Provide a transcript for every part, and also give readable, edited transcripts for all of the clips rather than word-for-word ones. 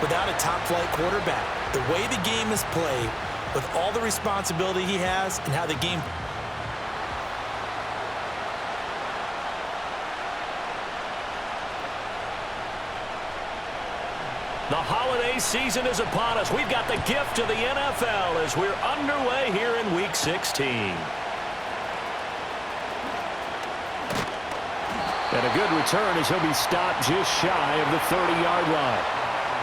without a top-flight quarterback. The way the game is played, with all the responsibility he has and how the game... The holiday season is upon us. We've got the gift of the NFL as we're underway here in Week 16. And a good return as he'll be stopped just shy of the 30-yard line.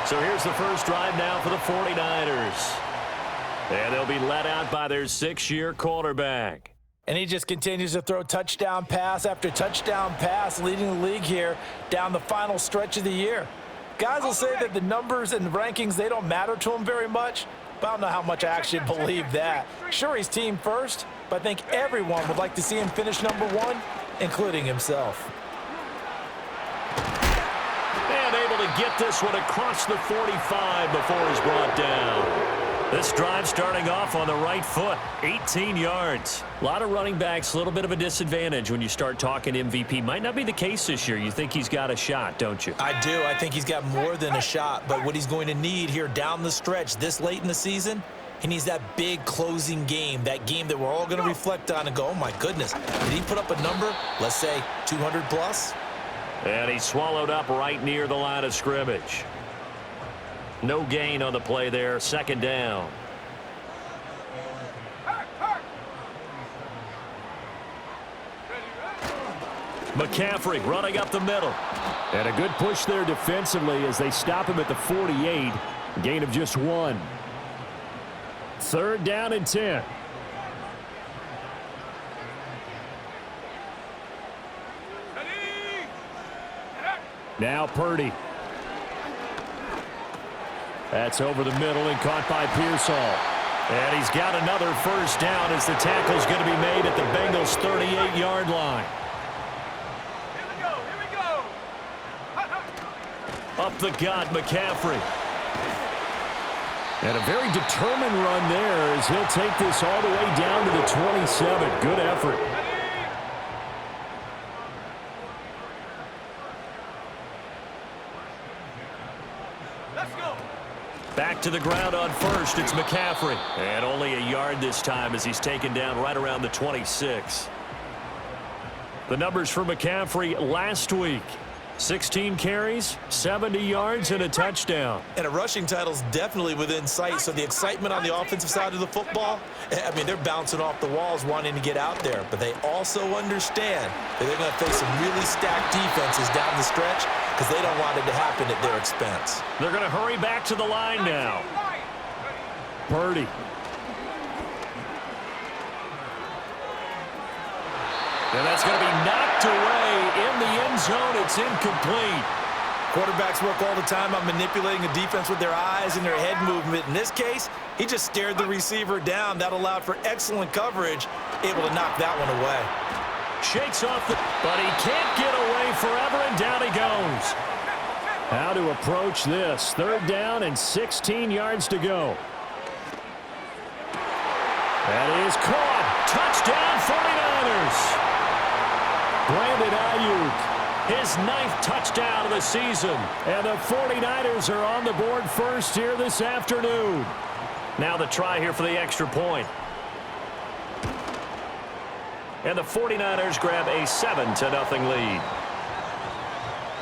So here's the first drive now for the 49ers. And they'll be led out by their 6-year quarterback. And he just continues to throw touchdown pass after touchdown pass, leading the league here down the final stretch of the year. Guys will say that the numbers and the rankings, they don't matter to him very much, but I don't know how much I actually believe that. Sure, he's team first, but I think everyone would like to see him finish #1, including himself. And able to get this one across the 45 before he's brought down. This drive starting off on the right foot, 18 yards. A lot of running backs, a little bit of a disadvantage when you start talking MVP. Might not be the case this year. You think he's got a shot, don't you? I do. I think he's got more than a shot, but what he's going to need here down the stretch this late in the season, he needs that big closing game, that game that we're all going to reflect on and go, oh my goodness, did he put up a number, let's say 200 plus? And he swallowed up right near the line of scrimmage. No gain on the play there, second down. McCaffrey running up the middle. And a good push there defensively as they stop him at the 48. Gain of just 1. Third down and 10. Now Purdy. That's over the middle and caught by Pearsall. And he's got another first down as the tackle's going to be made at the Bengals' 38-yard line. Here we go. Up the gut, McCaffrey. And a very determined run there as he'll take this all the way down to the 27. Good effort. Back to the ground on first. It's McCaffrey. And only a yard this time as he's taken down right around the 26. The numbers for McCaffrey last week. 16 carries, 70 yards, and a touchdown. And a rushing title's definitely within sight, so the excitement on the offensive side of the football, I mean, they're bouncing off the walls wanting to get out there, but they also understand that they're going to face some really stacked defenses down the stretch because they don't want it to happen at their expense. They're going to hurry back to the line now. Purdy. And that's going to be knocked away in the end zone. It's incomplete. Quarterbacks work all the time on manipulating a defense with their eyes and their head movement. In this case, he just stared the receiver down. That allowed for excellent coverage, able to knock that one away. Shakes off but he can't get away forever, and down he goes. How to approach this. Third down and 16 yards to go. That is caught. Touchdown 49ers. Brandon Ayuk, his 9th touchdown of the season. And the 49ers are on the board first here this afternoon. Now the try here for the extra point. And the 49ers grab a 7-0 lead.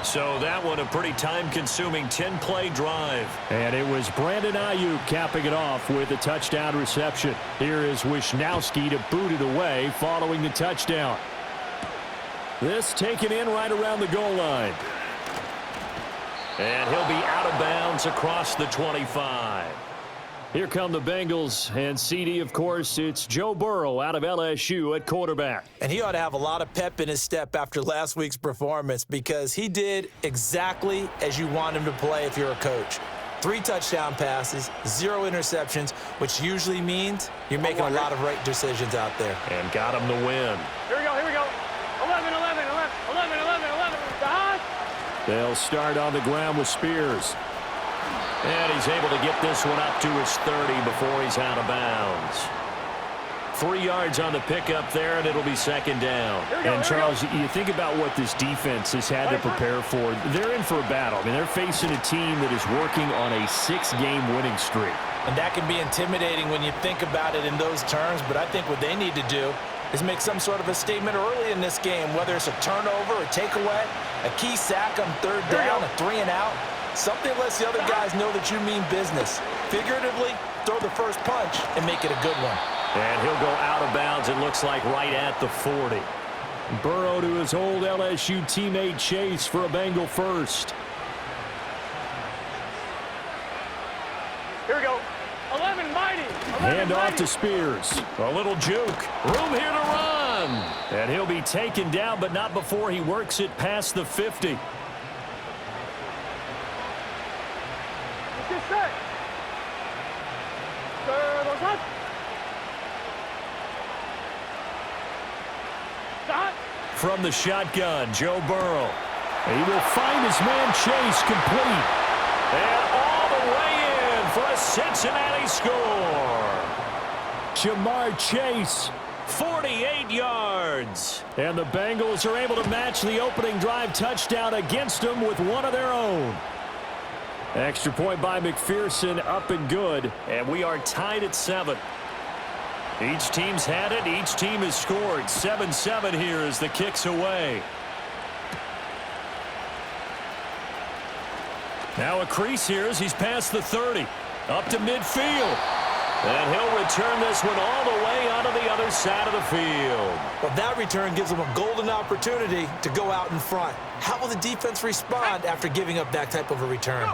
So that one a pretty time-consuming 10-play drive. And it was Brandon Ayuk capping it off with a touchdown reception. Here is Wisnowski to boot it away following the touchdown. This taken in right around the goal line. And he'll be out of bounds across the 25. Here come the Bengals, and CD, of course, it's Joe Burrow out of LSU at quarterback. And he ought to have a lot of pep in his step after last week's performance because he did exactly as you want him to play if you're a coach. 3 touchdown passes, 0 interceptions, which usually means you're making a lot of right decisions out there. And got him the win. Here we go. 11. Behind. They'll start on the ground with Spears. And he's able to get this one up to his 30 before he's out of bounds. 3 yards on the pickup there, and it'll be second down. Go, and, Charles, you think about what this defense has had to prepare for. They're in for a battle. I mean, they're facing a team that is working on a 6-game winning streak. And that can be intimidating when you think about it in those terms, but I think what they need to do is make some sort of a statement early in this game, whether it's a turnover, a takeaway, a key sack on third down, a 3 and out. Something lets the other guys know that you mean business. Figuratively, throw the first punch and make it a good one. And he'll go out of bounds, it looks like, right at the 40. Burrow to his old LSU teammate Chase for a Bengal first. Here we go. 11 mighty. 11 Hand off mighty. to Spears. A little juke. Room here to run. And he'll be taken down, but not before he works it past the 50. Let's get set. Those up. Stop. From the shotgun, Joe Burrow. He will find his man Chase complete. And all the way in for a Cincinnati score. Jamar Chase, 48 yards. And the Bengals are able to match the opening drive touchdown against them with one of their own. Extra point by McPherson, up and good. And we are tied at 7. Each team's had it. Each team has scored. 7-7 here as the kick's away. Now a crease here as he's past the 30. Up to midfield. And he'll return this one all the way onto the other side of the field. Well, that return gives them a golden opportunity to go out in front. How will the defense respond after giving up that type of a return?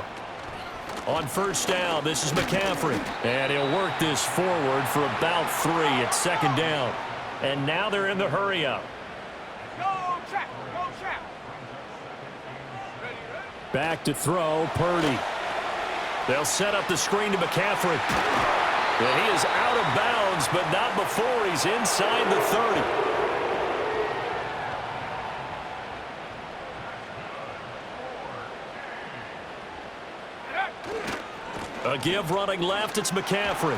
On first down, this is McCaffrey. And he'll work this forward for about 3 at second down. And now they're in the hurry-up. Go trap. Go trap. Back to throw, Purdy. They'll set up the screen to McCaffrey. And he is out of bounds, but not before he's inside the 30. A give running left, it's McCaffrey.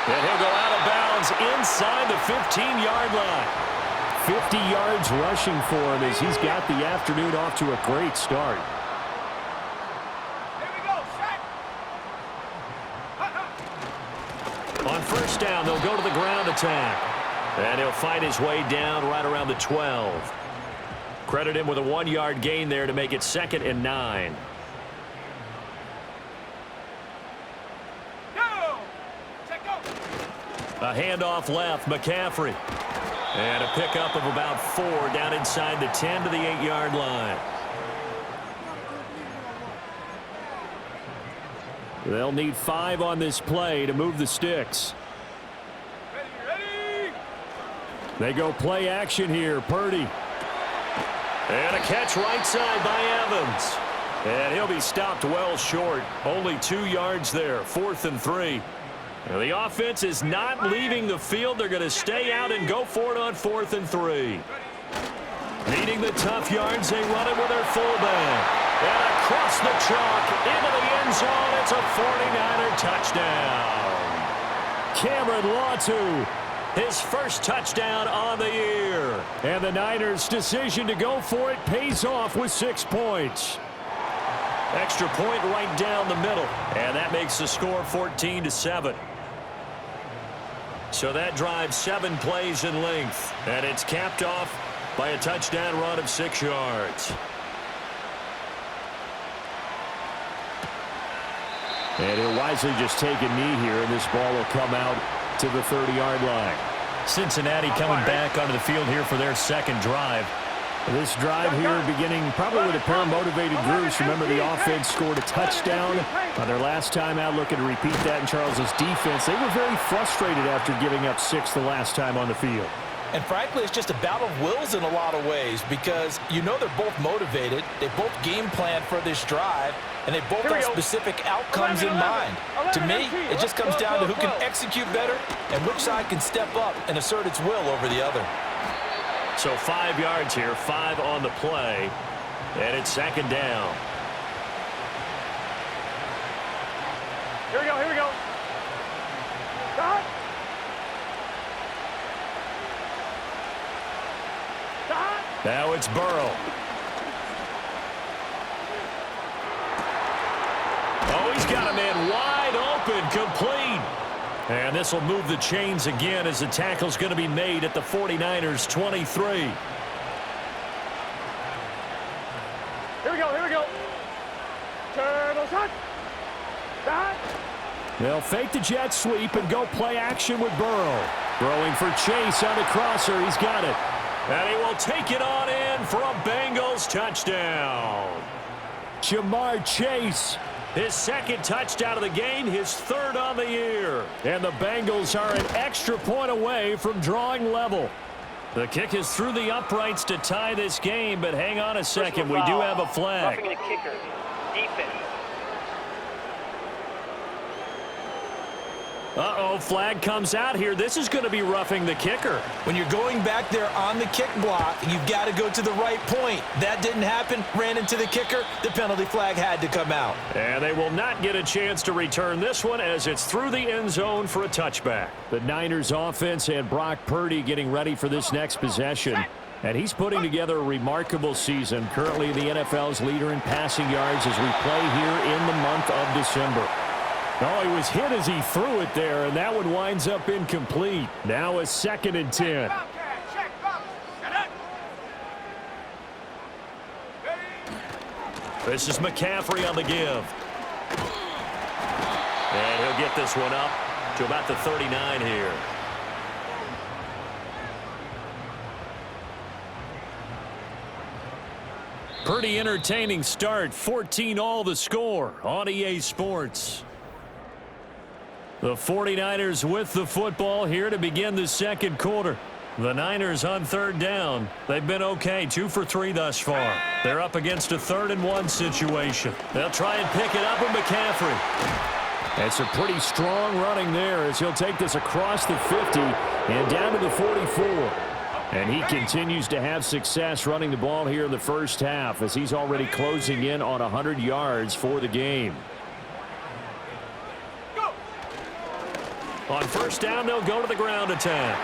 And he'll go out of bounds inside the 15-yard line. 50 yards rushing for him as he's got the afternoon off to a great start. Here we go. Set. On first down, they'll go to the ground attack. And he'll fight his way down right around the 12. Credit him with a 1-yard gain there to make it 2nd and 9. A handoff left, McCaffrey. And a pickup of about 4 down inside the 10 to the 8-yard line. They'll need 5 on this play to move the sticks. Ready. They go play action here, Purdy. And a catch right side by Evans. And he'll be stopped well short. Only 2 yards there, 4th and 3. Now the offense is not leaving the field. They're going to stay out and go for it on 4th and 3. Needing the tough yards, they run it with their fullback. And across the chalk, into the end zone, it's a 49er touchdown. Cameron Latu, his first touchdown on the year. And the Niners' decision to go for it pays off with 6 points. Extra point right down the middle. And that makes the score 14-7. So that drives 7 plays in length. And it's capped off by a touchdown run of 6 yards. And he'll wisely just take a knee here, and this ball will come out to the 30-yard line. Cincinnati coming back onto the field here for their 2nd drive. This drive here beginning probably with a pair of motivated groups. Remember, the offense scored a touchdown on their last time out. Looking to repeat that in Charles's defense. They were very frustrated after giving up 6 the last time on the field. And frankly, it's just a battle of wills in a lot of ways because you know they're both motivated. They both game plan for this drive, and they both have specific outcomes in mind. To me, it just comes down to who can execute better and which side can step up and assert its will over the other. So 5 yards here, 5 on the play, and it's 2nd down. Here we go. Stop. Now it's Burrow. Oh, he's got a man wide open, complete. And this will move the chains again as the tackle's going to be made at the 49ers' 23. Here we go, here we go. Turtle shot. Shot. They'll fake the jet sweep and go play action with Burrow. Throwing for Chase on the crosser. He's got it. And he will take it on in for a Bengals touchdown. Jamar Chase. His second touchdown of the game, his third on the year. And the Bengals are an extra point away from drawing level. The kick is through the uprights to tie this game, but hang on a second. We do have a flag. Roughing the kicker. Defense. Uh-oh, flag comes out here. This is going to be roughing the kicker. When you're going back there on the kick block, you've got to go to the right point. That didn't happen. Ran into the kicker. The penalty flag had to come out. And they will not get a chance to return this one as it's through the end zone for a touchback. The Niners offense and Brock Purdy getting ready for this next possession. And he's putting together a remarkable season. Currently the NFL's leader in passing yards as we play here in the month of December. Oh, he was hit as he threw it there, and that one winds up incomplete. Now a 2nd and 10. This is McCaffrey on the give. And he'll get this one up to about the 39 here. Pretty entertaining start. 14-all the score on EA Sports. The 49ers with the football here to begin the second quarter. The Niners on third down. They've been okay, 2 for 3 thus far. They're up against a 3rd and 1 situation. They'll try and pick it up with McCaffrey. That's a pretty strong running there as he'll take this across the 50 and down to the 44. And he continues to have success running the ball here in the first half as he's already closing in on 100 yards for the game. On first down, they'll go to the ground attack.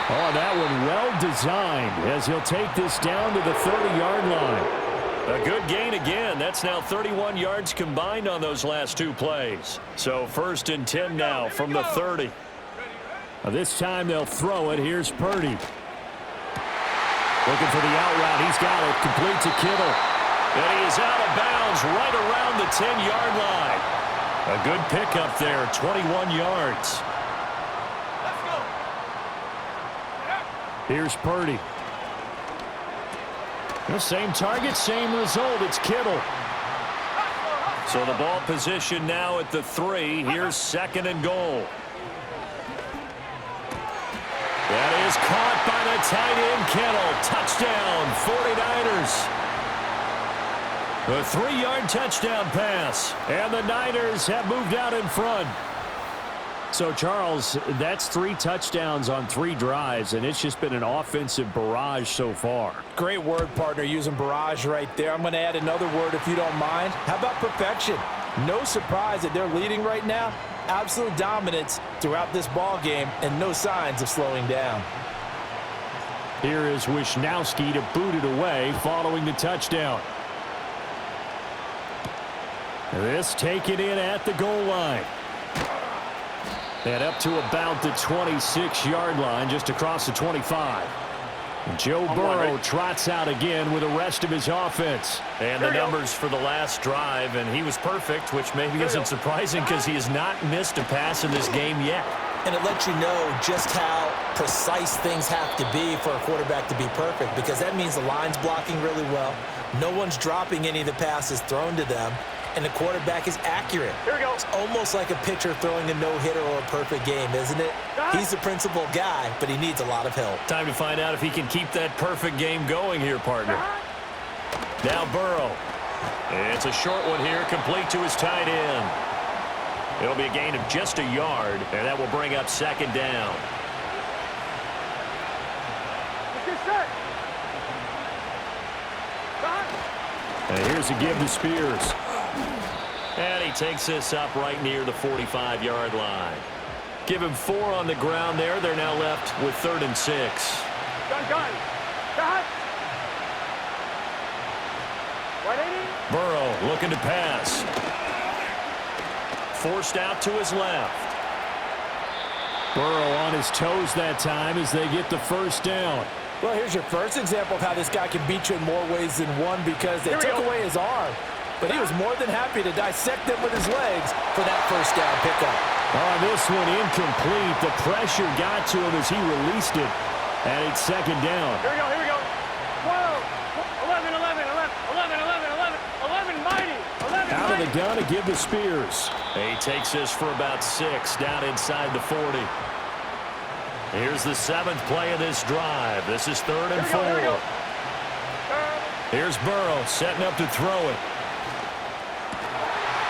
Oh, that one well designed as he'll take this down to the 30-yard line. A good gain again. That's now 31 yards combined on those last 2 plays. So 1st and 10 now from the 30. This time they'll throw it. Here's Purdy. Looking for the out route. He's got it. Complete to Kittle. And he is out of bounds right around the 10-yard line. A good pickup there, 21 yards. Let's go. Here's Purdy. The same target, same result. It's Kittle. So the ball position now at the 3. Here's 2nd and goal. That is caught by the tight end, Kittle. Touchdown, 49ers. A 3-yard touchdown pass, and the Niners have moved out in front. So, Charles, that's 3 touchdowns on 3 drives, and it's just been an offensive barrage so far. Great word, partner, using barrage right there. I'm going to add another word if you don't mind. How about perfection? No surprise that they're leading right now. Absolute dominance throughout this ball game, and no signs of slowing down. Here is Wisnowski to boot it away following the touchdown. This taken in at the goal line. And up to about the 26-yard line, just across the 25. Joe Burrow trots out again with the rest of his offense. And the numbers for the last drive, and he was perfect, which maybe isn't surprising because he has not missed a pass in this game yet. And it lets you know just how precise things have to be for a quarterback to be perfect, because that means the line's blocking really well. No one's dropping any of the passes thrown to them, and the quarterback is accurate. Here we go. It's almost like a pitcher throwing a no-hitter or a perfect game, isn't it? He's the principal guy, but he needs a lot of help. Time to find out if he can keep that perfect game going here, partner. Now Burrow. It's a short one here, complete to his tight end. It'll be a gain of just a yard, and that will bring up 2nd down. Let's get set. And here's a give to Spears. And he takes this up right near the 45-yard line. Give him 4 on the ground there. They're now left with 3rd and 6. Gun. looking to pass. Forced out to his left. Burrow on his toes that time as they get the first down. Well, here's your first example of how this guy can beat you in more ways than one because they took away his arm. But he was more than happy to dissect them with his legs for that first down pickup. On this one, incomplete. The pressure got to him as he released it. And it's second down. Here we go, here we go. 12, 11, 11, 11, 11, 11, 11, 11, mighty, 11, Out of mighty. the gun to give to Spears. He takes this for about 6 down inside the 40. Here's the 7th play of this drive. This is 3rd and 4. Here we go. Here's Burrow setting up to throw it.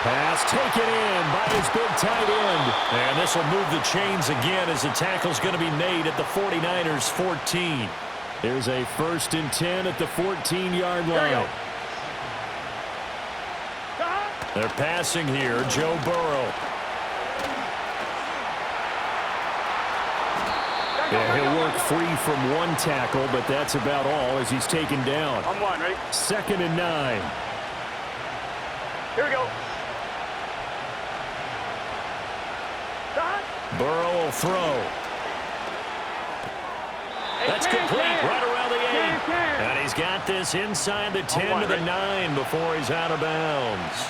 Pass taken in by his big tight end. And this will move the chains again as the tackle's going to be made at the 49ers 14. There's a 1st and 10 at the 14-yard Here we go. line. They're passing here, Joe Burrow. Yeah, he'll work free from one tackle, but that's about all as he's taken down. On one, ready? 2nd and 9. Here we go. Burrow will throw. That's complete right around the 8. And he's got this inside the 10 to the 9 before he's out of bounds.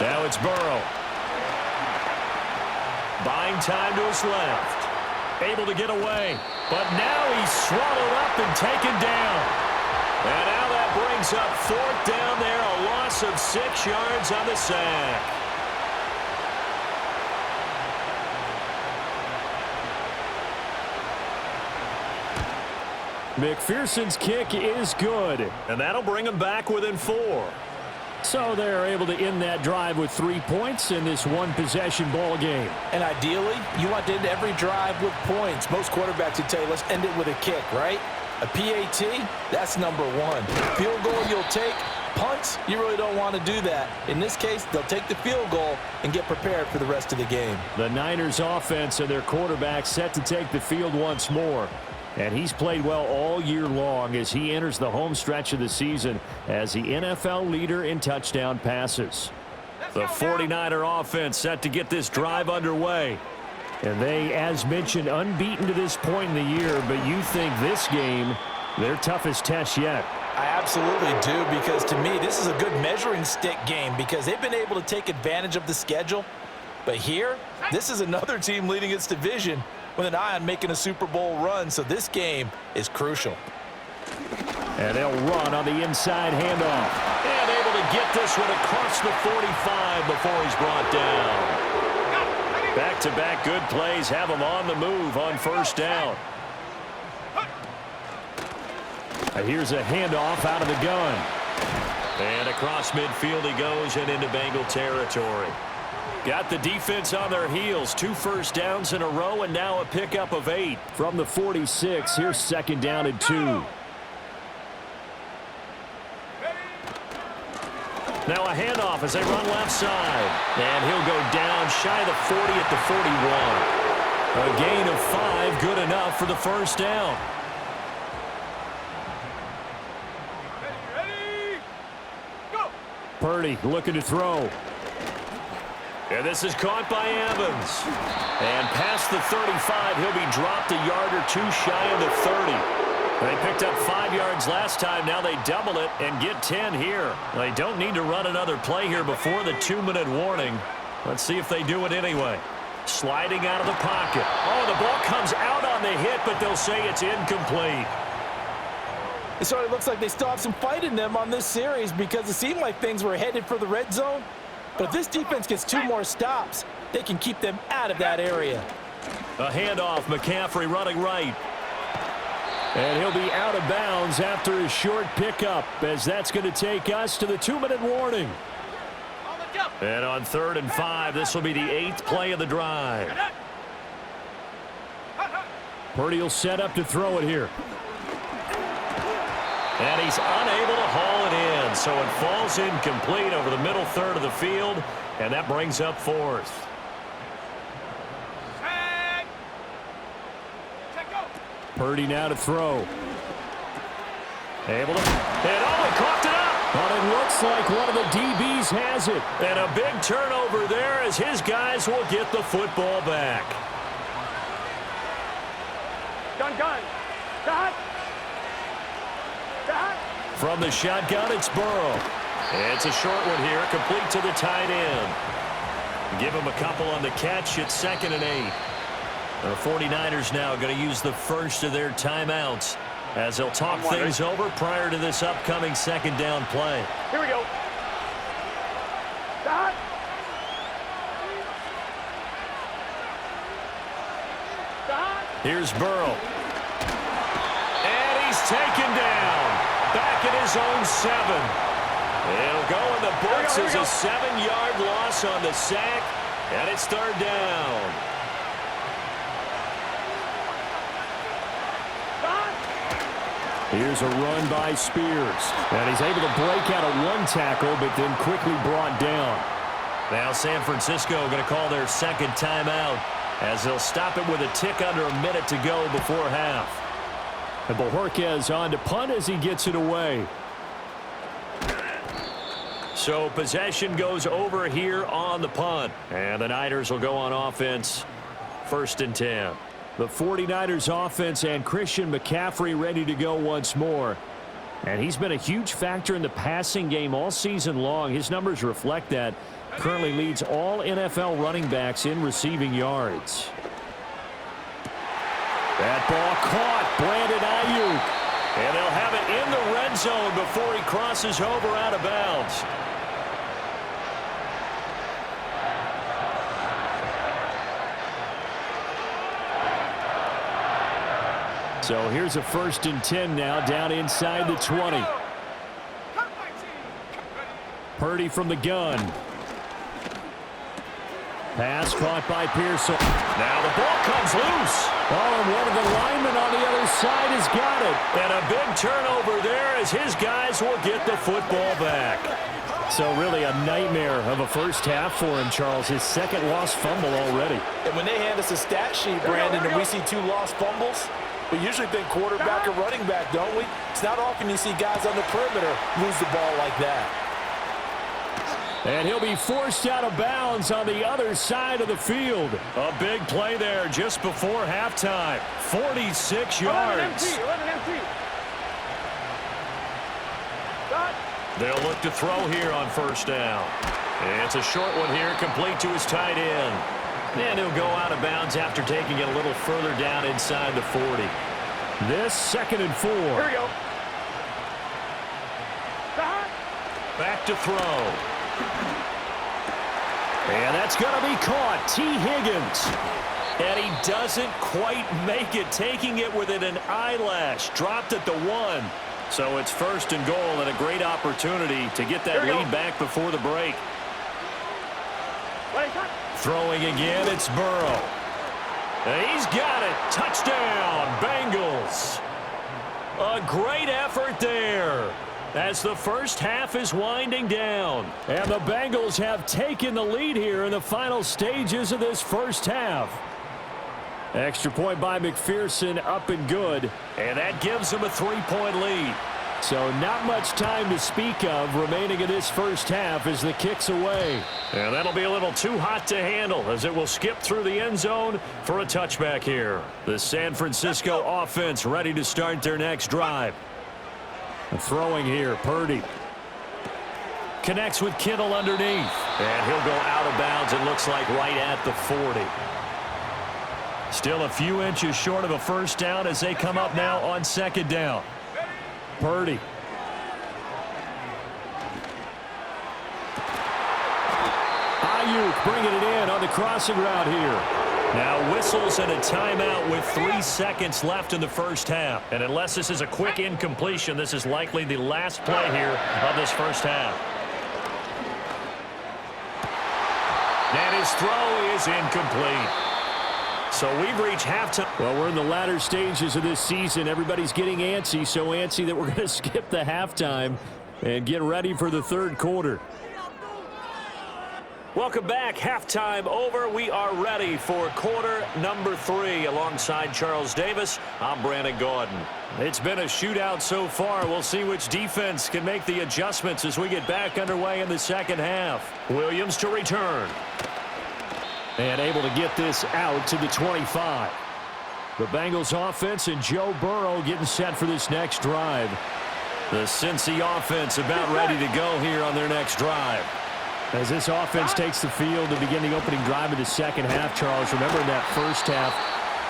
Now it's Burrow. Buying time to his left. Able to get away. But now he's swallowed up and taken down. And now that brings up 4th down there. A loss of 6 yards on the sack. McPherson's kick is good. And that'll bring him back within 4. So they're able to end that drive with 3 points in this one-possession ball game. And ideally, you want to end every drive with points. Most quarterbacks would tell you, let's end it with a kick, right? A PAT, that's number 1. Field goal you'll take. Punts, you really don't want to do that. In this case, they'll take the field goal and get prepared for the rest of the game. The Niners offense and their quarterback set to take the field once more. And he's played well all year long as he enters the home stretch of the season as the NFL leader in touchdown passes. The 49er offense set to get this drive underway. And they, as mentioned, unbeaten to this point in the year, but you think this game, their toughest test yet. I absolutely do, because to me, this is a good measuring stick game because they've been able to take advantage of the schedule. But here, this is another team leading its division with an eye on making a Super Bowl run, so this game is crucial. And they'll run on the inside handoff. And able to get this one across the 45 before he's brought down. Back-to-back good plays have him on the move on 1st down. Here's a handoff out of the gun. And across midfield he goes and into Bengal territory. Got the defense on their heels. 2 first downs in a row and now a pickup of 8. From the 46, here's 2nd down and 2. Now a handoff as they run left side. And he'll go down shy of the 40 at the 41. A gain of 5, good enough for the 1st down. Ready, go! Purdy looking to throw. And this is caught by Evans. And past the 35, he'll be dropped a yard or 2 shy of the 30. They picked up 5 yards last time. Now they double it and get 10 here. They don't need to run another play here before the 2-minute warning. Let's see if they do it anyway. Sliding out of the pocket. Oh, the ball comes out on the hit, but they'll say it's incomplete. It sort of looks like they still have some fight in them on this series because it seemed like things were headed for the red zone. But if this defense gets 2 more stops, they can keep them out of that area. A handoff, McCaffrey running right. And he'll be out of bounds after his short pickup, as that's going to take us to the 2-minute warning. And on 3rd and 5, this will be the 8th play of the drive. Purdy will set up to throw it here. And he's unable to haul it in, so it falls incomplete over the middle 3rd of the field, and that brings up 4th. Purdy now to throw. Able to, and oh, looks like one of the DBs has it. And a big turnover there as his guys will get the football back. Gun. Dot. From the shotgun, it's Burrow. It's a short one here, complete to the tight end. Give him a couple on the catch. It's 2nd and 8. The 49ers now going to use the first of their timeouts as they'll talk things over prior to this upcoming 2nd down play. Here we go. Dot. Here's Burrow. And he's taken down. Back at his own 7. It'll go in the books as a 7-yard loss on the sack, and it's 3rd down. Here's a run by Spears. And he's able to break out of one tackle, but then quickly brought down. Now San Francisco going to call their 2nd timeout as they'll stop it with a tick under a minute to go before half. And Bojorquez on to punt as he gets it away. So possession goes over here on the punt. And the Niners will go on offense. 1st and 10. The 49ers offense and Christian McCaffrey ready to go once more. And he's been a huge factor in the passing game all season long. His numbers reflect that. Currently leads all NFL running backs in receiving yards. That ball caught. Brandon Ayuk. And they'll have it in the red zone before he crosses over out of bounds. So here's a 1st and 10 now down inside the 20. Purdy from the gun. Pass caught by Pearson. Now the ball comes loose. Oh, and one of the linemen on the other side has got it. And a big turnover there as his guys will get the football back. So really a nightmare of a first half for him, Charles. His 2nd lost fumble already. And when they hand us a stat sheet, Brandon, and we see 2 lost fumbles, we usually think quarterback or running back, don't we? It's not often you see guys on the perimeter lose the ball like that. And he'll be forced out of bounds on the other side of the field. A big play there just before halftime. 46 yards. 11 empty. They'll look to throw here on 1st down. It's a short one here, complete to his tight end. And he'll go out of bounds after taking it a little further down inside the 40. This 2nd and 4. Here we go. Back to throw. And that's going to be caught. T. Higgins. And he doesn't quite make it, taking it within an eyelash. Dropped at the 1. So it's 1st and goal and a great opportunity to get that lead back before the break. Throwing again, it's Burrow. And he's got it. Touchdown, Bengals. A great effort there as the first half is winding down. And the Bengals have taken the lead here in the final stages of this first half. Extra point by McPherson, up and good. And that gives them a 3-point lead. So not much time to speak of remaining in this first half as the kick's away. And that'll be a little too hot to handle as it will skip through the end zone for a touchback here. The San Francisco offense ready to start their next drive. Throwing here, Purdy. Connects with Kittle underneath. And he'll go out of bounds, it looks like, right at the 40. Still a few inches short of a first down as they come up now on 2nd down. Purdy. Ayuk bringing it in on the crossing route here. Now whistles and a timeout with 3 seconds left in the first half. And unless this is a quick incompletion, this is likely the last play here of this first half. And his throw is incomplete. So we've reached halftime. Well, we're in the latter stages of this season. Everybody's getting antsy, so antsy that we're going to skip the halftime and get ready for the 3rd quarter. Welcome back. Halftime over. We are ready for quarter number 3. Alongside Charles Davis, I'm Brandon Gaudin. It's been a shootout so far. We'll see which defense can make the adjustments as we get back underway in the second half. Williams to return. And able to get this out to the 25. The Bengals offense and Joe Burrow getting set for this next drive. The Cincy offense about ready to go here on their next drive. As this offense takes the field to begin the opening drive of the second half, Charles, remember in that first half,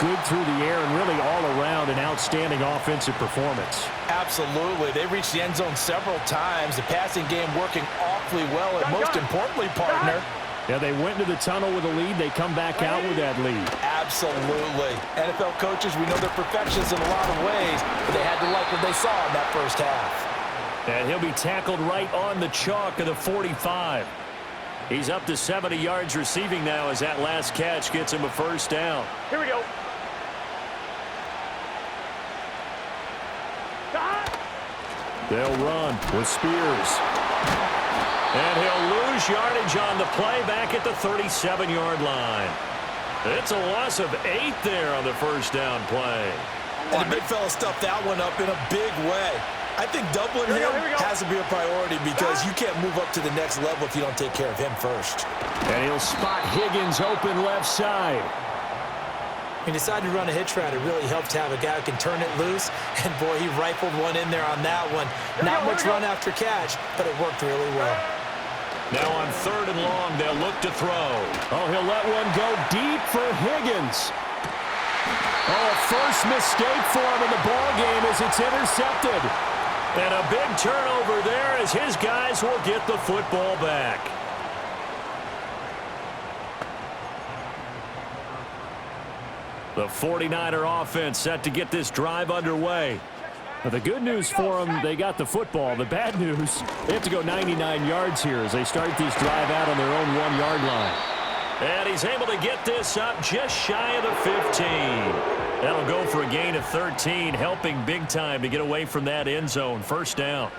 good through the air and really all around an outstanding offensive performance. Absolutely. They reached the end zone several times. The passing game working awfully well. And most importantly, partner, yeah, they went into the tunnel with a lead. They come back out with that lead. Absolutely. NFL coaches, we know they're perfectionists in a lot of ways, but they had to like what they saw in that first half. And he'll be tackled right on the chalk of the 45. He's up to 70 yards receiving now as that last catch gets him a first down. Here we go. They'll run with Spears. And he'll lose yardage on the play back at the 37-yard line. It's a loss of 8 there on the first down play. And the big fella stuffed that one up in a big way. I think doubling him has to be a priority because you can't move up to the next level if you don't take care of him first. And he'll spot Higgins open left side. He decided to run a hitch route. It really helped to have a guy who can turn it loose. And, boy, he rifled one in there on that one. Not much run after catch, but it worked really well. Now on 3rd and long, they'll look to throw. Oh, he'll let one go deep for Higgins. Oh, a first mistake for him in the ball game as it's intercepted. And a big turnover there as his guys will get the football back. The 49er offense set to get this drive underway. Now, the good news for them, they got the football. The bad news, they have to go 99 yards here as they start this drive out on their own 1-yard line. And he's able to get this up just shy of the 15. That'll go for a gain of 13, helping big time to get away from that end zone. First down.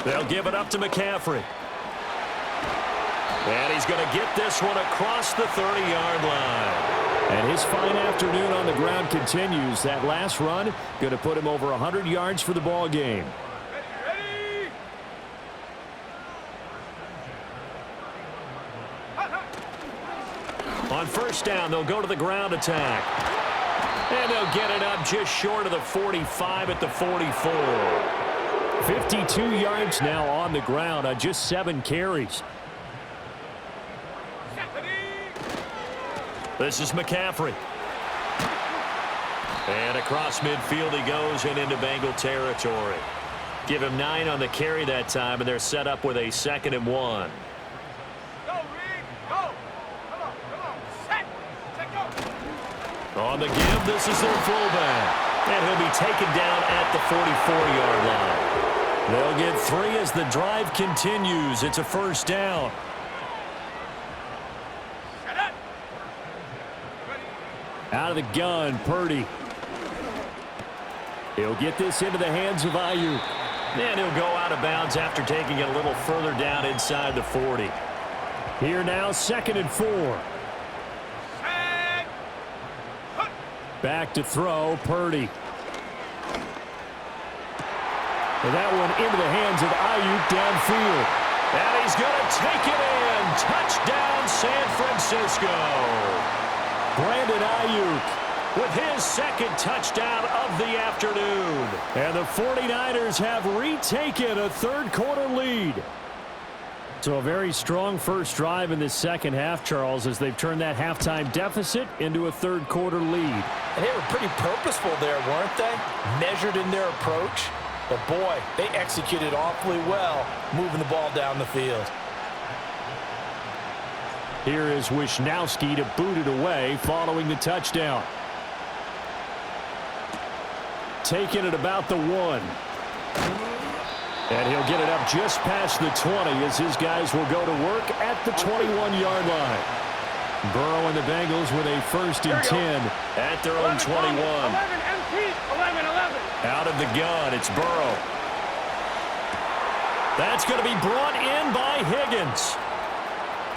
They'll give it up to McCaffrey. And he's going to get this one across the 30-yard line. And his fine afternoon on the ground continues. That last run going to put him over 100 yards for the ball game. On first down, they'll go to the ground attack. And they'll get it up just short of the 45 at the 44. 52 yards now on the ground on just 7 carries. This is McCaffrey. And across midfield he goes and into Bengal territory. Give him 9 on the carry that time, and they're set up with a 2nd and 1. On the give, this is their fullback. And he'll be taken down at the 44-yard line. They'll get 3 as the drive continues. It's a first down. Out of the gun, Purdy. He'll get this into the hands of Ayuk. And he'll go out of bounds after taking it a little further down inside the 40. Here now, 2nd and 4. Back to throw, Purdy. And that one into the hands of Ayuk downfield. And he's going to take it in. Touchdown, San Francisco. Brandon Ayuk with his 2nd touchdown of the afternoon. And the 49ers have retaken a 3rd quarter lead. So a very strong first drive in this second half, Charles, as they've turned that halftime deficit into a 3rd quarter lead. And they were pretty purposeful there, weren't they? Measured in their approach. But, boy, they executed awfully well moving the ball down the field. Here is Wisnowski to boot it away following the touchdown. Taking it about the 1. And he'll get it up just past the 20 as his guys will go to work at the 21-yard line. Burrow and the Bengals with a 1st and 10 at their own 21. 11 empty, 11. Out of the gun, it's Burrow. That's going to be brought in by Higgins.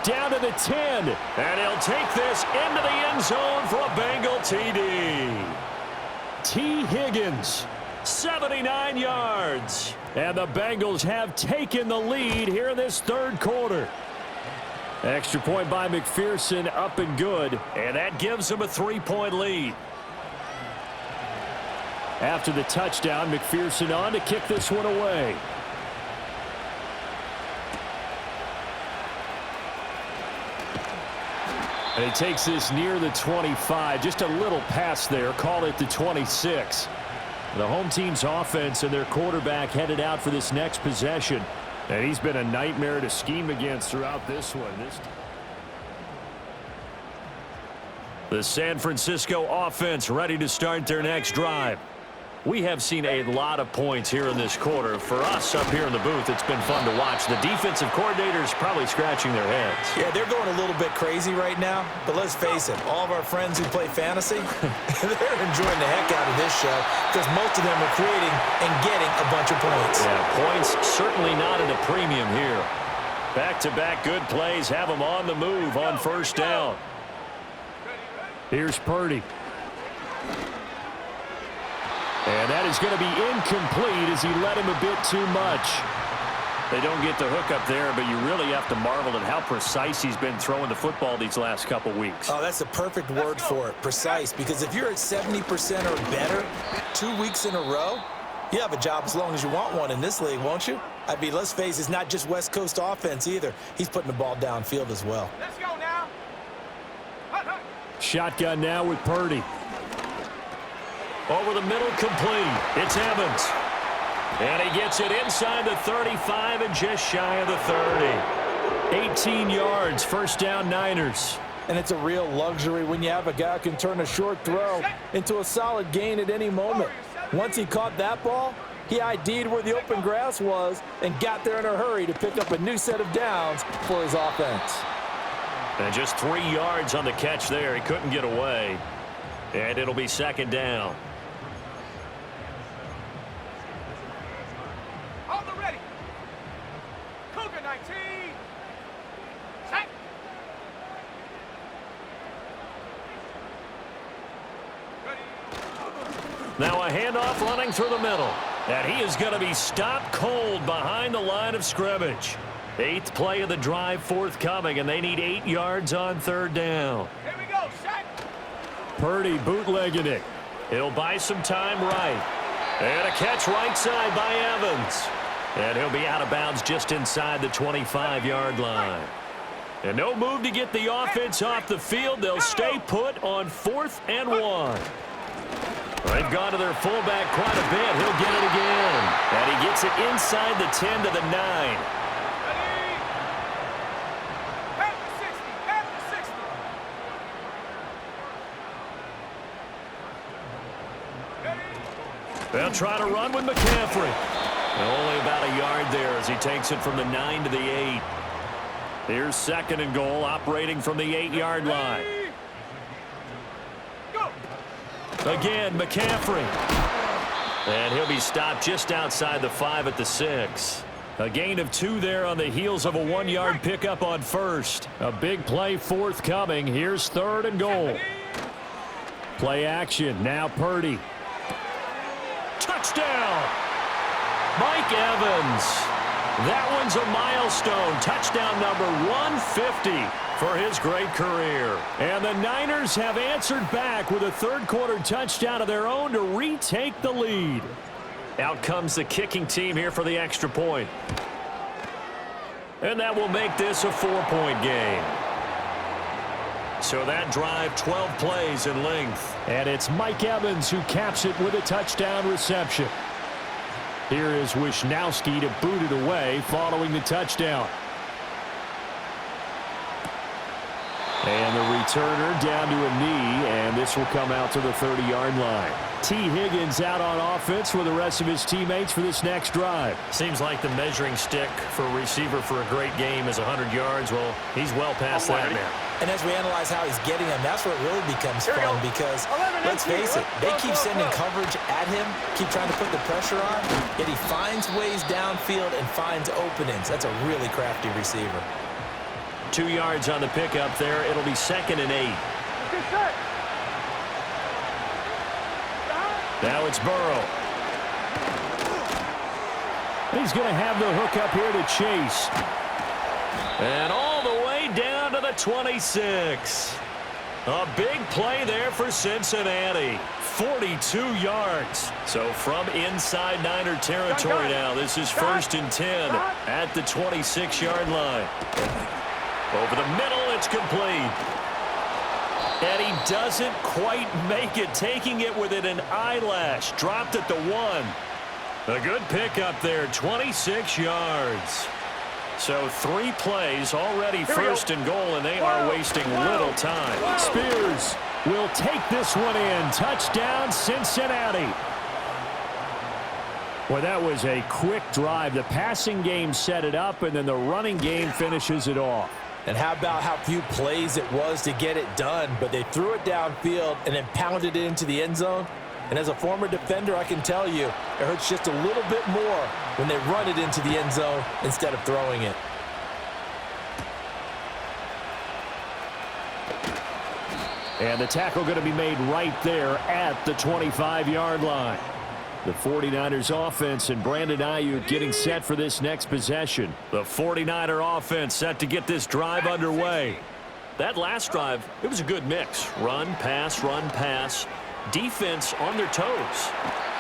Down to the 10. And he'll take this into the end zone for a Bengal TD. T. Higgins, 79 yards. And the Bengals have taken the lead here in this third quarter. Extra point by McPherson, up and good. And that gives them a 3-point lead. After the touchdown, McPherson on to kick this one away. And he takes this near the 25. Just a little pass there. Call it the 26. The home team's offense and their quarterback headed out for this next possession. And he's been a nightmare to scheme against throughout this one. The San Francisco offense ready to start their next drive. We have seen a lot of points here in this quarter. For us up here in the booth, it's been fun to watch. The defensive coordinators probably scratching their heads. Yeah, they're going a little bit crazy right now. But let's face it, all of our friends who play fantasy, they're enjoying the heck out of this show because most of them are creating and getting a bunch of points. Yeah, points certainly not at a premium here. Back-to-back good plays have them on the move on first down. Here's Purdy. And that is going to be incomplete as he led him a bit too much. They don't get the hook up there, but you really have to marvel at how precise he's been throwing the football these last couple weeks. Oh, that's the perfect word for it, precise, because if you're at 70% or better 2 weeks in a row, you have a job as long as you want one in this league, won't you? I mean, let's face it, it's not just West Coast offense either. He's putting the ball downfield as well. Let's go now. Shotgun now with Purdy. Over the middle, complete. It's Evans. And he gets it inside the 35 and just shy of the 30. 18 yards, first down Niners. And it's a real luxury when you have a guy who can turn a short throw into a solid gain at any moment. Once he caught that ball, he ID'd where the open grass was and got there in a hurry to pick up a new set of downs for his offense. And just 3 yards on the catch there. He couldn't get away. And it'll be second down. Hold the ready. Cougar 19. Set. Now a handoff running through the middle. And he is going to be stopped cold behind the line of scrimmage. 8th play of the drive forthcoming, and they need 8 yards on third down. Here we go. Set. Purdy bootlegging it. He'll buy some time right. And a catch right side by Evans. And he'll be out of bounds just inside the 25-yard line. And no move to get the offense off the field. They'll stay put on 4th and 1. They've gone to their fullback quite a bit. He'll get it again. And he gets it inside the 10 to the 9. Ready. Half the 60. Half the 60. Ready. They'll try to run with McCaffrey. Only about a yard there as he takes it from the 9 to the 8. Here's second and goal, operating from the 8-yard line. Go. Again, McCaffrey. And he'll be stopped just outside the 5 at the 6. A gain of 2 there on the heels of a 1-yard pickup on first. A big play forthcoming. Here's third and goal. Play action. Now Purdy. Touchdown! Mike Evans. That one's a milestone. Touchdown number 150 for his great career. And the Niners have answered back with a third-quarter touchdown of their own to retake the lead. Out comes the kicking team here for the extra point. And that will make this a 4-point game. So that drive, 12 plays in length. And it's Mike Evans who caps it with a touchdown reception. Here is Wisnowski to boot it away following the touchdown. And the returner down to a knee, and this will come out to the 30-yard line. T. Higgins out on offense for the rest of his teammates for this next drive. Seems like the measuring stick for a receiver for a great game is 100 yards. Well, he's well past that now. And as we analyze how he's getting them, that's where it really becomes fun because, let's face it, they keep sending coverage at him, keep trying to put the pressure on, yet he finds ways downfield and finds openings. That's a really crafty receiver. 2 yards on the pickup there. It'll be 2nd and 8. Good set. Now it's Burrow. He's going to have the hook up here to Chase. And all the way down to the 26. A big play there for Cincinnati. 42 yards. So from inside Niner territory now, this is 1st and 10 at the 26-yard line. Over the middle, it's complete. And he doesn't quite make it, taking it within an eyelash. Dropped at the 1. A good pickup there, 26 yards. So 3 plays already 1st and goal, and they are wasting little time. Spears will take this one in. Touchdown, Cincinnati. Well, that was a quick drive. The passing game set it up, and then the running game finishes it off. And how about how few plays it was to get it done, but they threw it downfield and then pounded it into the end zone. And as a former defender, I can tell you, it hurts just a little bit more when they run it into the end zone instead of throwing it. And the tackle going to be made right there at the 25-yard line. The 49ers offense and Brandon Ayuk getting set for this next possession. The 49er offense set to get this drive underway. That last drive, it was a good mix. Run, pass. Defense on their toes.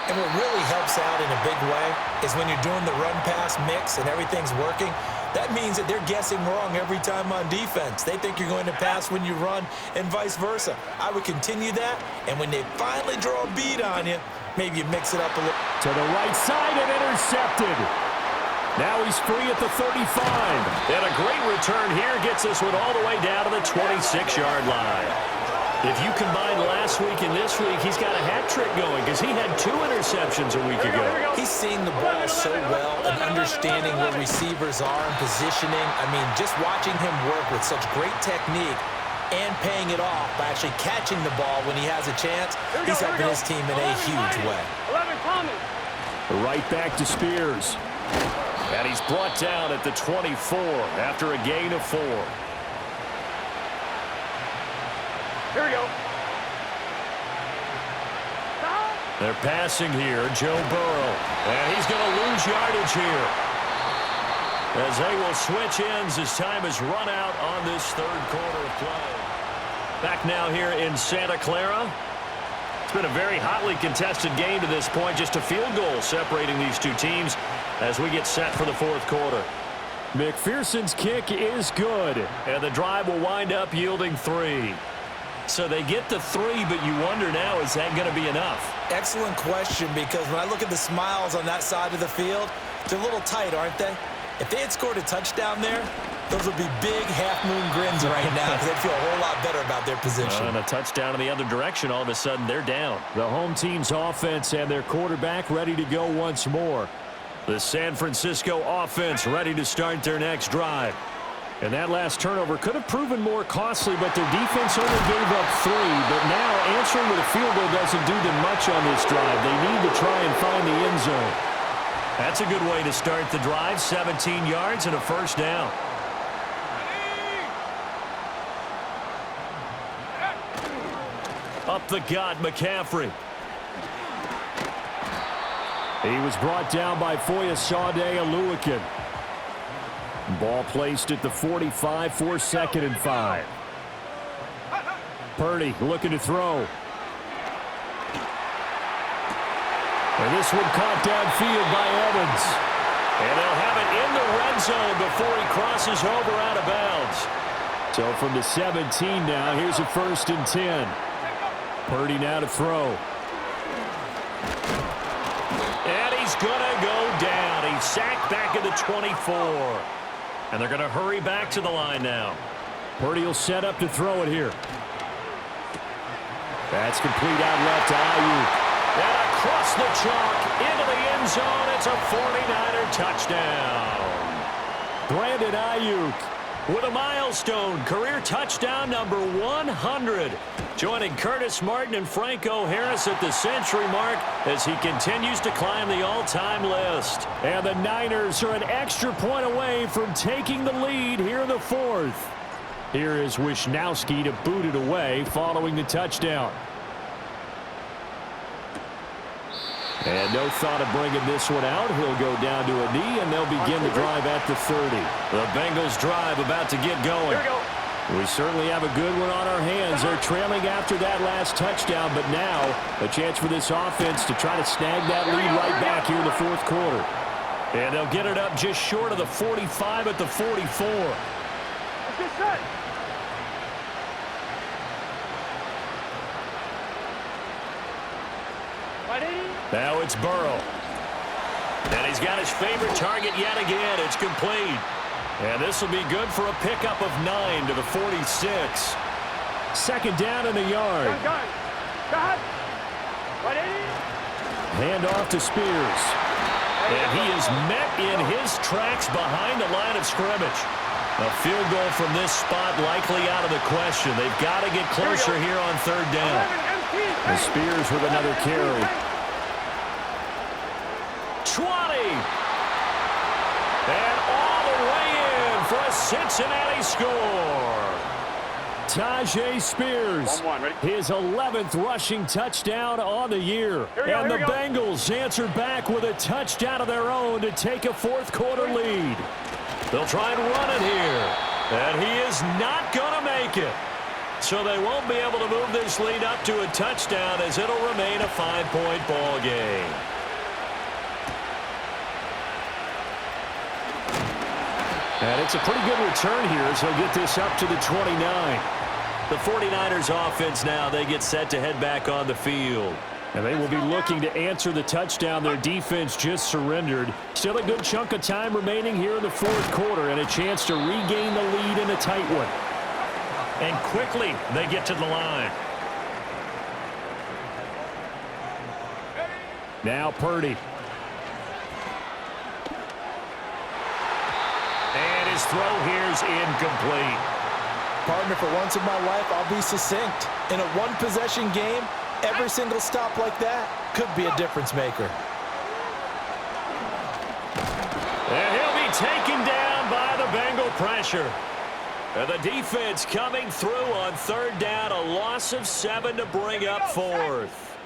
And what really helps out in a big way is when you're doing the run-pass mix and everything's working, that means that they're guessing wrong every time on defense. They think you're going to pass when you run and vice versa. I would continue that, and when they finally draw a bead on you, maybe you mix it up a little. To the right side and intercepted. Now he's free at the 35. And a great return here gets this one all the way down to the 26-yard line. If you combine last week and this week, he's got a hat trick going because he had 2 interceptions a week ago. He's seeing the ball so well and understanding where receivers are and positioning. I mean, just watching him work with such great technique and paying it off by actually catching the ball when he has a chance, he's helping his team in a huge way. 11 coming. Right back to Spears. And he's brought down at the 24 after a gain of 4. Here we go. They're passing here, Joe Burrow. And he's going to lose yardage here. As they will switch ends as time has run out on this 3rd quarter of play. Back now here in Santa Clara. It's been a very hotly contested game to this point. Just a field goal separating these two teams as we get set for the 4th quarter. McPherson's kick is good. And the drive will wind up yielding 3. So they get the 3, but you wonder now, is that going to be enough? Excellent question, because when I look at the smiles on that side of the field, they're a little tight, aren't they? If they had scored a touchdown there, those would be big half-moon grins right now because they'd feel a whole lot better about their position. And a touchdown in the other direction, all of a sudden they're down. The home team's offense and their quarterback ready to go once more. The San Francisco offense ready to start their next drive. And that last turnover could have proven more costly, but their defense only gave up 3. But now answering with a field goal doesn't do them much on this drive. They need to try and find the end zone. That's a good way to start the drive. 17 yards and a 1st down. Up the gut, McCaffrey. He was brought down by Foyesade Oluwakin. Ball placed at the 45 for 2nd and 5. Purdy looking to throw. And this one caught downfield by Evans. And they'll have it in the red zone before he crosses over out of bounds. So from the 17 now, here's a 1st and 10. Purdy now to throw. And he's going to go down. He's sacked back at the 24. And they're going to hurry back to the line now. Purdy will set up to throw it here. That's complete out left to Ayuk. And across the chalk into the end zone. It's a 49er touchdown. Brandon Ayuk with a milestone career touchdown number 100. Joining Curtis Martin and Franco Harris at the century mark as he continues to climb the all-time list. And the Niners are an extra point away from taking the lead here in the fourth. Here is Wisnowski to boot it away following the touchdown. And no thought of bringing this one out. He'll go down to a knee, and they'll begin the drive at the 30. The Bengals drive about to get going. Here we go. We certainly have a good one on our hands. They're trailing after that last touchdown, but now a chance for this offense to try to snag that lead right back here in the fourth quarter. And they'll get it up just short of the 45 at the 44. Let's get set. Now it's Burrow. And he's got his favorite target yet again. It's complete. And this will be good for a pickup of 9 to the 46. Second down in the yard. Got. Hand off to Spears. And he is met in his tracks behind the line of scrimmage. A field goal from this spot likely out of the question. They've got to get closer here on third down. And Spears with another carry. 20. And all the way in for a Cincinnati score. Tajay Spears, his 11th rushing touchdown on the year. And the Bengals answered back with a touchdown of their own to take a fourth quarter lead. They'll try and run it here. And he is not going to make it. So they won't be able to move this lead up to a touchdown as it'll remain a 5-point ball game. And it's a pretty good return here as he'll get this up to the 29. The 49ers offense now, they get set to head back on the field. And they will be looking to answer the touchdown their defense just surrendered. Still a good chunk of time remaining here in the fourth quarter and a chance to regain the lead in a tight one. And quickly they get to the line. Now Purdy. And his throw here's incomplete. Partner, for once in my life, I'll be succinct. In a one-possession game, every single stop like that could be a difference maker. And he'll be taken down by the Bengal pressure. And the defense coming through on third down, a loss of 7 to bring up fourth.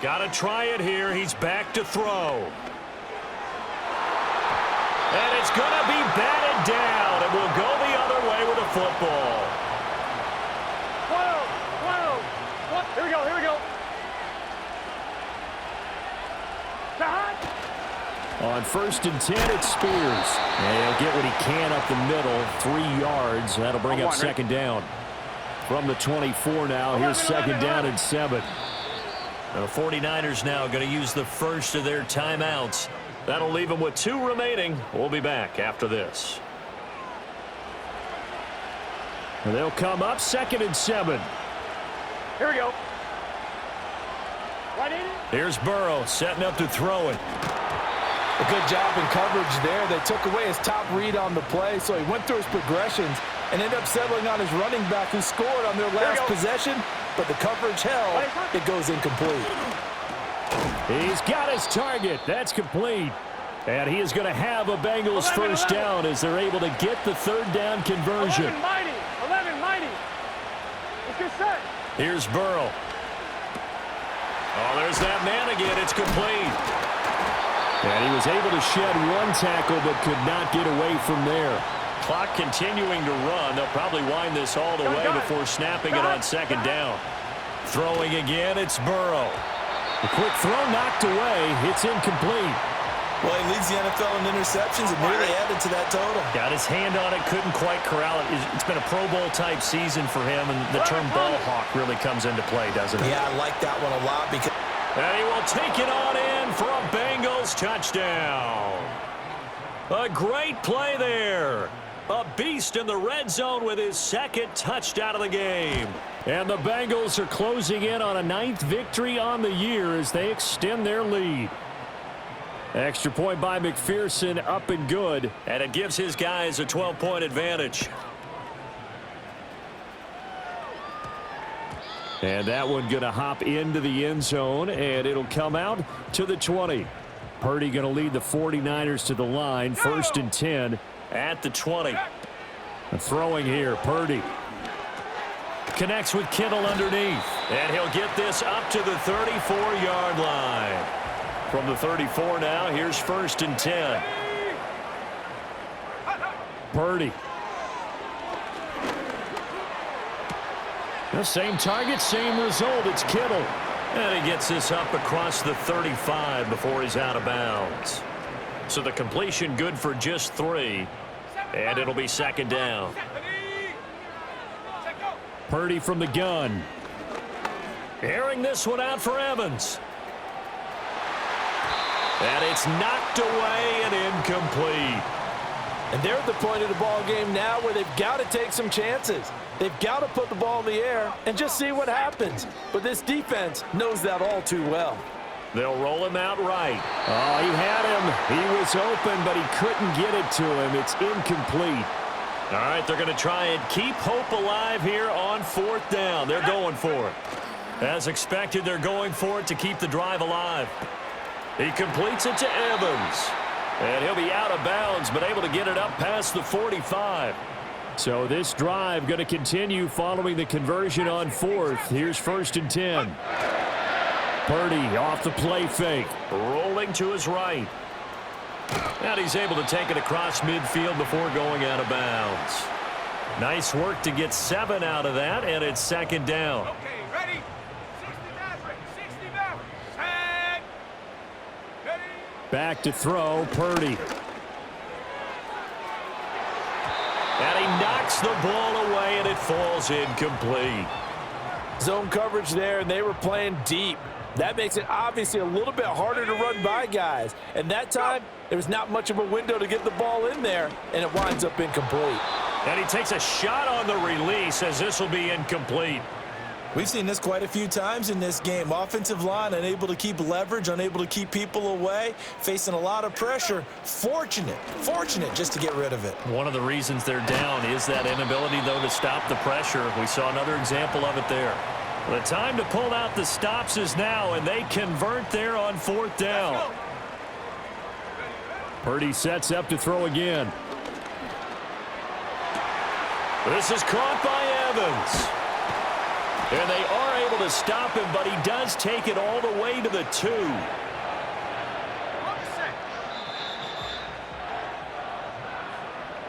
Got to try it here. He's back to throw. And it's going to be batted down, and we'll go the other way with the football. 12. Here we go. On 1st and 10, it's Spears. And he'll get what he can up the middle, 3 yards. That'll bring up second down. From the 24 now, here's second down and 7. The 49ers now going to use the first of their timeouts. That'll leave them with 2 remaining. We'll be back after this. And they'll come up 2nd and 7. Here we go. Here's Burrow setting up to throw it. A good job in coverage there. They took away his top read on the play, so he went through his progressions and ended up settling on his running back who scored on their last possession, but the coverage held. It goes incomplete. He's got his target. That's complete. And he is going to have a Bengals first down as they're able to get the third down conversion. 11 mighty. Let's get set. Here's Burrow. Oh, there's that man again. It's complete. And he was able to shed 1 tackle but could not get away from there. Clock continuing to run. They'll probably wind this all the way before snapping it on second down. Throwing again, it's Burrow. The quick throw knocked away. It's incomplete. Well, he leads the NFL in interceptions and nearly added to that total. Got his hand on it, couldn't quite corral it. It's been a Pro Bowl type season for him, and the term ball hawk really comes into play, doesn't it? Yeah, I like that one a lot because... And he will take it on in for a Bengals touchdown. A great play there. A beast in the red zone with his 2nd touchdown of the game. And the Bengals are closing in on a 9th victory on the year as they extend their lead. Extra point by McPherson, up and good. And it gives his guys a 12-point advantage. And that one going to hop into the end zone, and it'll come out to the 20. Purdy going to lead the 49ers to the line, 1st and 10. At the 20. Throwing here, Purdy. Connects with Kittle underneath. And he'll get this up to the 34-yard line. From the 34 now, here's 1st and 10. Purdy. The same target, same result. It's Kittle. And he gets this up across the 35 before he's out of bounds. So the completion good for just 3. And it'll be 2nd down. Purdy from the gun. Airing this one out for Evans. And it's knocked away and incomplete. And they're at the point of the ball game now where they've got to take some chances. They've got to put the ball in the air and just see what happens. But this defense knows that all too well. They'll roll him out right. Oh, he had him. He was open, but he couldn't get it to him. It's incomplete. All right, they're going to try and keep hope alive here on 4th down. They're going for it. As expected, they're going for it to keep the drive alive. He completes it to Evans. And he'll be out of bounds, but able to get it up past the 45. So this drive going to continue following the conversion on 4th. Here's 1st and 10. Purdy off the play fake. Rolling to his right. And he's able to take it across midfield before going out of bounds. Nice work to get 7 out of that, and it's 2nd down. Okay, ready? 60 down. Set. Ready? Back to throw, Purdy. And he knocks the ball away, and it falls incomplete. Zone coverage there, and they were playing deep. That makes it obviously a little bit harder to run by guys. And that time, there was not much of a window to get the ball in there, and it winds up incomplete. And he takes a shot on the release as this will be incomplete. We've seen this quite a few times in this game. Offensive line unable to keep leverage, unable to keep people away, facing a lot of pressure. Fortunate just to get rid of it. One of the reasons they're down is that inability, though, to stop the pressure. We saw another example of it there. The time to pull out the stops is now, and they convert there on 4th down. Purdy sets up to throw again. This is caught by Evans. And they are able to stop him, but he does take it all the way to the 2.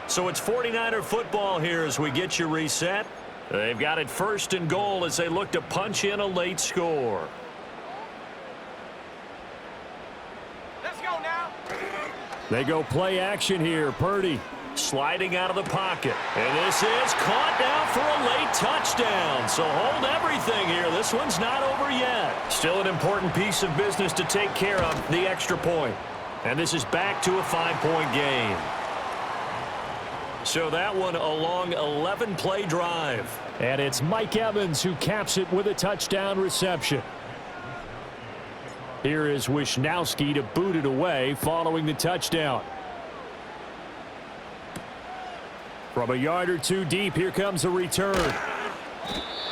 So it's 49er football here as we get you reset. They've got it 1st and goal as they look to punch in a late score. Let's go now. They go play action here. Purdy sliding out of the pocket. And this is caught now for a late touchdown. So hold everything here. This one's not over yet. Still an important piece of business to take care of, the extra point. And this is back to a 5-point game. So that one a long 11-play drive. And it's Mike Evans who caps it with a touchdown reception. Here is Wisnowski to boot it away following the touchdown. From a yard or 2 deep, here comes a return.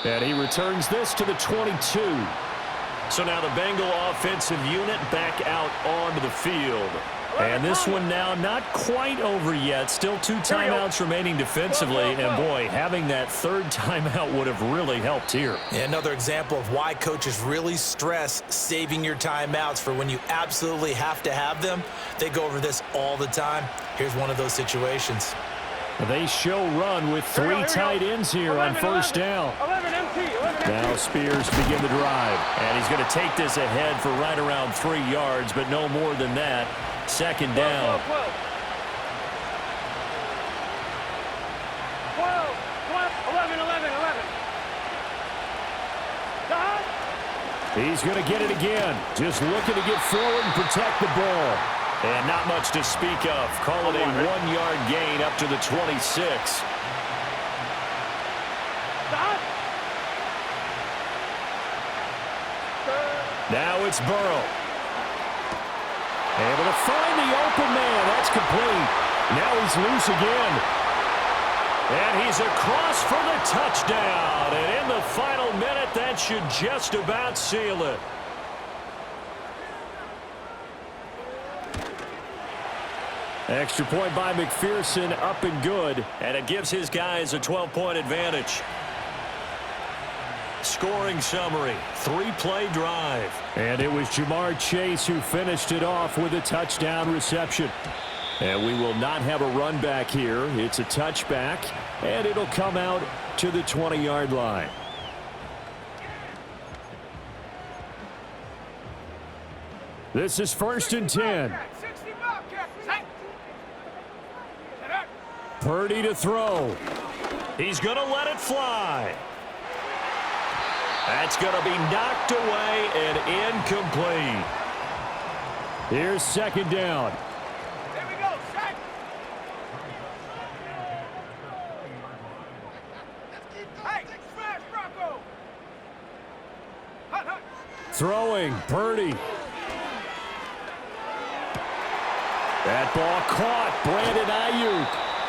And he returns this to the 22. So now the Bengal offensive unit back out onto the field. And this one now not quite over yet. Still 2 timeouts remaining defensively. And, boy, having that 3rd timeout would have really helped here. Yeah, another example of why coaches really stress saving your timeouts for when you absolutely have to have them. They go over this all the time. Here's one of those situations. They show run with 3 tight ends here 11, on 1st down. 11 MT. Now Spears begin the drive. And he's going to take this ahead for right around 3 yards, but no more than that. 2nd down. 12. 11. He's going to get it again. Just looking to get forward and protect the ball. And not much to speak of. Call it a 1-yard gain up to the 26. Now it's Burrow. Able to find the open man. That's complete. Now he's loose again. And he's across for the touchdown. And in the final minute, that should just about seal it. Extra point by McPherson, up and good. And it gives his guys a 12-point advantage. Scoring summary, 3-play drive. And it was Jamar Chase who finished it off with a touchdown reception. And we will not have a run back here. It's a touchback, and it'll come out to the 20-yard line. This is 1st and 10. Purdy to throw. He's going to let it fly. That's going to be knocked away and incomplete. Here's 2nd down. Here we go, set. Hey, smash, Rocco. Hut, hut. Throwing, Purdy. That ball caught, Brandon Ayuk.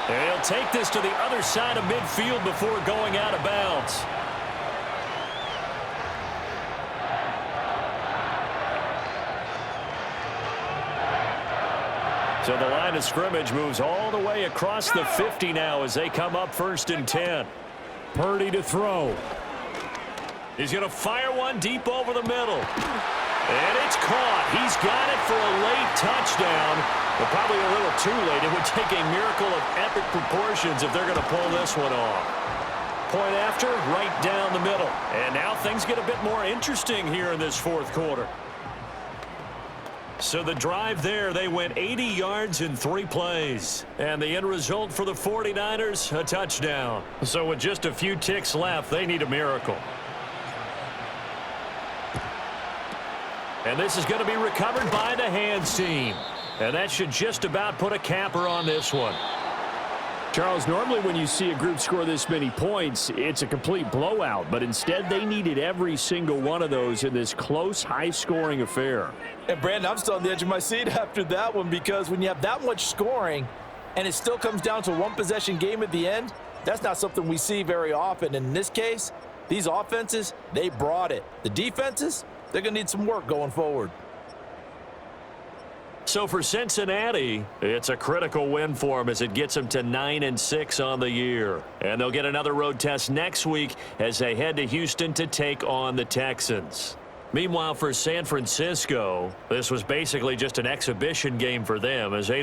And he'll take this to the other side of midfield before going out of bounds. So the line of scrimmage moves all the way across the 50 now as they come up 1st and 10. Purdy to throw. He's going to fire one deep over the middle. And it's caught. He's got it for a late touchdown, but probably a little too late. It would take a miracle of epic proportions if they're going to pull this one off. Point after, right down the middle. And now things get a bit more interesting here in this 4th quarter. So the drive there, they went 80 yards in 3 plays. And the end result for the 49ers, a touchdown. So with just a few ticks left, they need a miracle. And this is going to be recovered by the hands team. And that should just about put a capper on this one. Charles, normally when you see a group score this many points, it's a complete blowout. But instead, they needed every single one of those in this close, high-scoring affair. And, Brandon, I'm still on the edge of my seat after that one because when you have that much scoring and it still comes down to a one-possession game at the end, that's not something we see very often. And in this case, these offenses, they brought it. The defenses, they're going to need some work going forward. So for Cincinnati, it's a critical win for them as it gets them to 9-6 on the year. And they'll get another road test next week as they head to Houston to take on the Texans. Meanwhile, for San Francisco, this was basically just an exhibition game for them as they